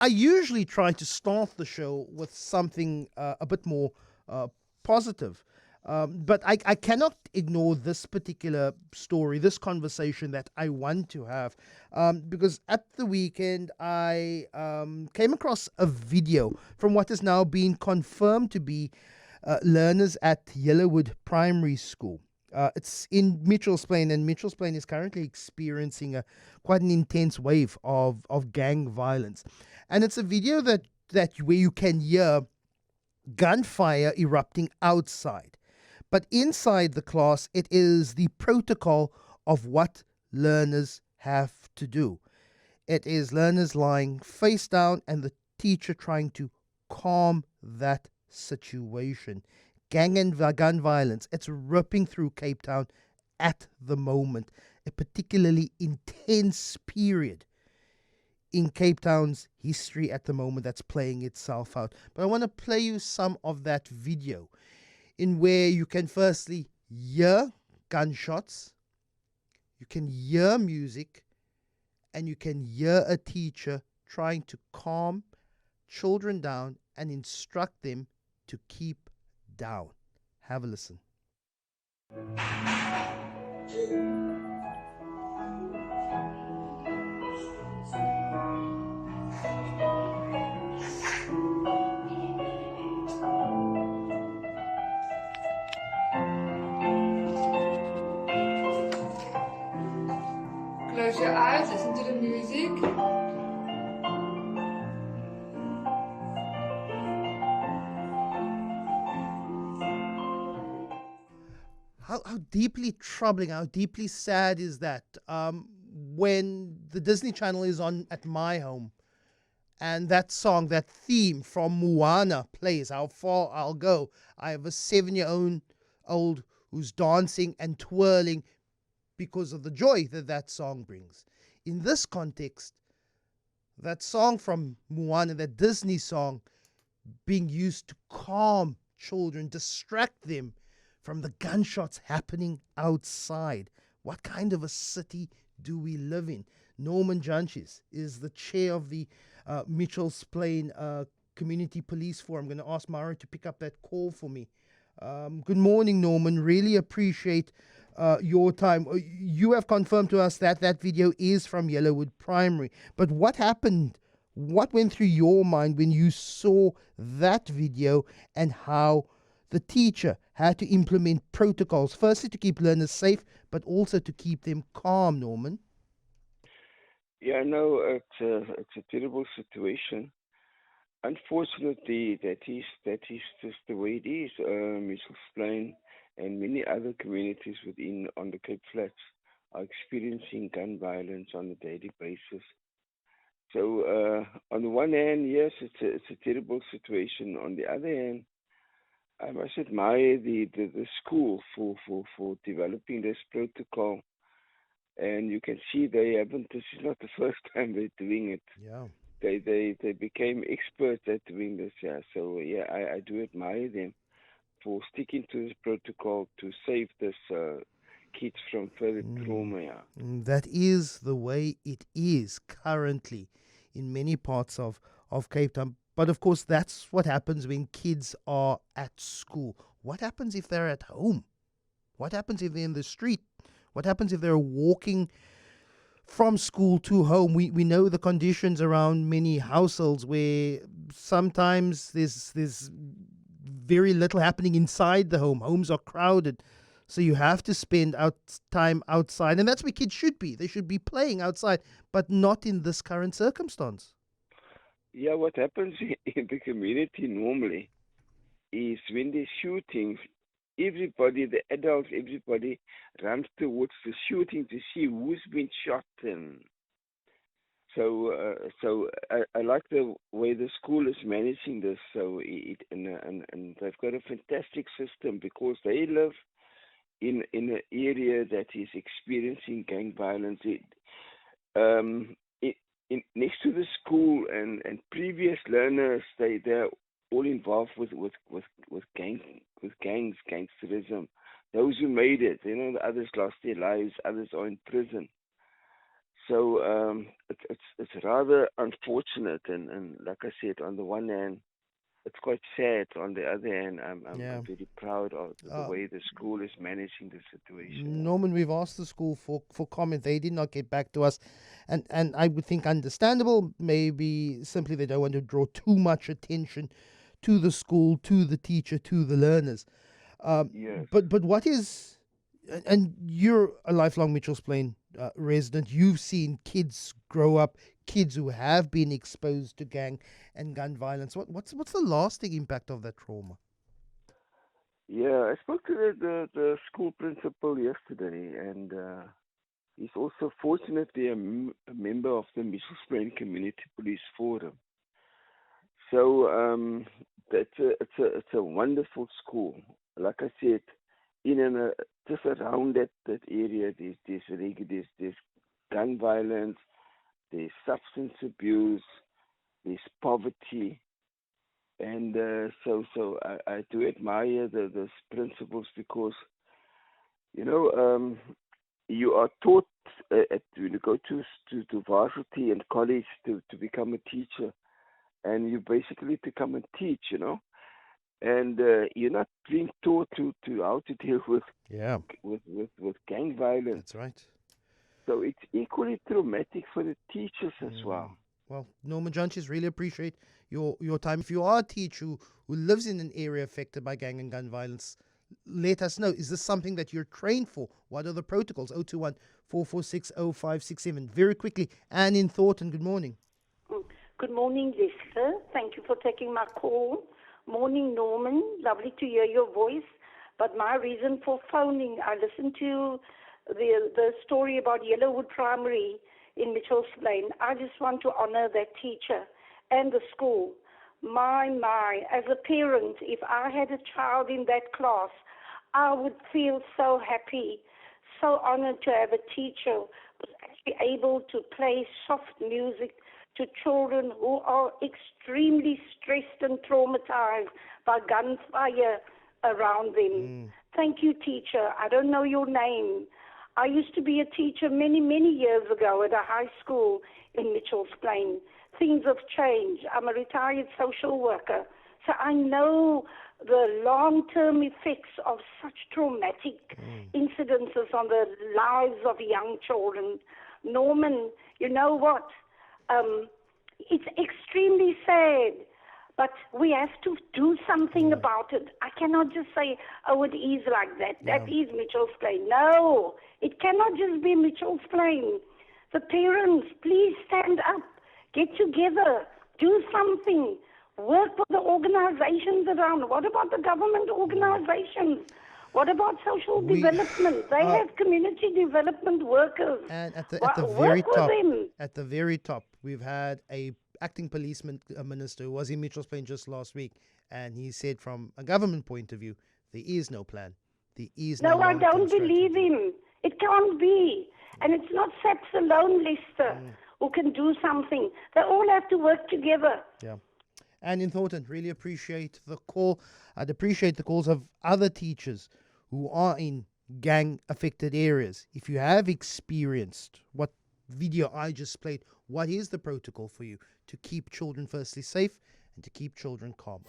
I usually try to start the show with something a bit more uh, positive. But I cannot ignore this particular story, this conversation that I want to have, because at the weekend I came across a video from what has now been confirmed to be learners at Yellowwood Primary School. It's in Mitchell's Plain, and Mitchell's Plain is currently experiencing quite an intense wave of gang violence. And it's a video that where you can hear gunfire erupting outside. But inside the class, it is the protocol of what learners have to do. It is learners lying face down and the teacher trying to calm that situation. Gang and gun violence, it's ripping through Cape Town at the moment. A particularly intense period in Cape Town's history at the moment that's playing itself out. But I want to play you some of that video in where you can firstly hear gunshots, you can hear music, and you can hear a teacher trying to calm children down and instruct them to keep down. Have a listen. Close your eyes, listen to the music. How deeply troubling, how deeply sad is that when the Disney Channel is on at my home and that song, that theme from Moana plays, How Far I'll Go. I have a 7-year-old who's dancing and twirling because of the joy that that song brings. In this context, that song from Moana, that Disney song, being used to calm children, distract them from the gunshots happening outside. What kind of a city do we live in? Norman Jantjies is the chair of the Mitchell's Plain Community Police Forum. I'm going to ask Mara to pick up that call for me. Good morning, Norman. Really appreciate your time. You have confirmed to us that that video is from Yellowwood Primary. But what happened? What went through your mind when you saw that video and how the teacher had to implement protocols, firstly to keep learners safe, but also to keep them calm, Norman? Yeah, no, it's a terrible situation. Unfortunately, that is just the way it is. Mitchell's Plain and many other communities within on the Cape Flats are experiencing gun violence on a daily basis. So, on the one hand, yes, it's a terrible situation. On the other hand, I must admire the school for developing this protocol. And you can see they haven't. This is not the first time they're doing it. Yeah. They became experts at doing this. Yeah. So yeah, I do admire them for sticking to this protocol to save this kids from further Mm. trauma. Yeah. That is the way it is currently in many parts of Cape Town. But of course, that's what happens when kids are at school. What happens if they're at home? What happens if they're in the street? What happens if they're walking from school to home? We know the conditions around many households where sometimes there's very little happening inside the home. Homes are crowded. So you have to spend time outside. And that's where kids should be. They should be playing outside, but not in this current circumstance. Yeah. What happens in the community normally is when there's shootings, everybody, the adults, everybody runs towards the shooting to see who's been shot. And so I like the way the school is managing this. So and they've got a fantastic system because they live in an area that is experiencing gang violence. Um, it, next to the school and previous learners, they're all involved with gangs, gangsterism. Those who made it, the others lost their lives, others are in prison. So it's rather unfortunate, and like I said, on the one hand, it's quite sad. On the other hand, Yeah. I'm very proud of the Uh, way the school is managing the situation. Norman, we've asked the school for comment. They did not get back to us. And I would think understandable. Maybe simply they don't want to draw too much attention to the school, to the teacher, to the learners. Yes. But what is, and you're a lifelong Mitchell's Plain resident. You've seen kids grow up, kids who have been exposed to gang and gun violence. What's the lasting impact of that trauma? Yeah, I spoke to the school principal yesterday, and he's also fortunately a member of the Mitchell's Plain Community Police Forum. So it's a wonderful school. Like I said, in and just around that area, there's gun violence, there's substance abuse, there's poverty, and I do admire the principals because you know you are taught when you go to varsity and college to become a teacher, and you basically to come and teach, and you're not being taught to how to deal Yeah, with gang violence. that's right. So it's equally traumatic for the teachers as well. Well, Norman Jantjies, really appreciate your time. If you are a teacher who lives in an area affected by gang and gun violence, let us know. Is this something that you're trained for? What are the protocols? 021 446 0567. Very quickly, Anne in Thornton, good morning. Good morning, Lester. Thank you for taking my call. Morning, Norman. Lovely to hear your voice. But my reason for phoning, I listened to the story about Yellowwood Primary in Mitchell's Plain. I just want to honor that teacher and the school. My, as a parent, if I had a child in that class, I would feel so happy, so honored to have a teacher who was actually able to play soft music to children who are extremely stressed and traumatized by gunfire around them. Thank you, teacher. I don't know your name. I used to be a teacher many, many years ago at a high school in Mitchell's Plain. Things have changed. I'm a retired social worker, so I know the long-term effects of such traumatic incidences on the lives of young children. Norman, you know what? It's extremely sad, but we have to do something about it. I cannot just say, oh, it is like that. That is Mitchell's Plain. No, it cannot just be Mitchell's Plain. The parents, please stand up. Get together. Do something. Work for the organizations around. What about the government organizations? What about social development? They have community development workers. And at the Work with them. at the very top, we've had a acting policeman minister who was in Mitchell's Plain just last week, and he said from a government point of view, there is no plan. There is no No, I long-term don't believe strategy. him. It can't be. And it's not SAPS alone, Lester, who can do something. They all have to work together. Yeah. And in Thornton, really appreciate the call. I'd appreciate the calls of other teachers who are in gang-affected areas. If you have experienced what video I just played, what is the protocol for you to keep children firstly safe and to keep children calm?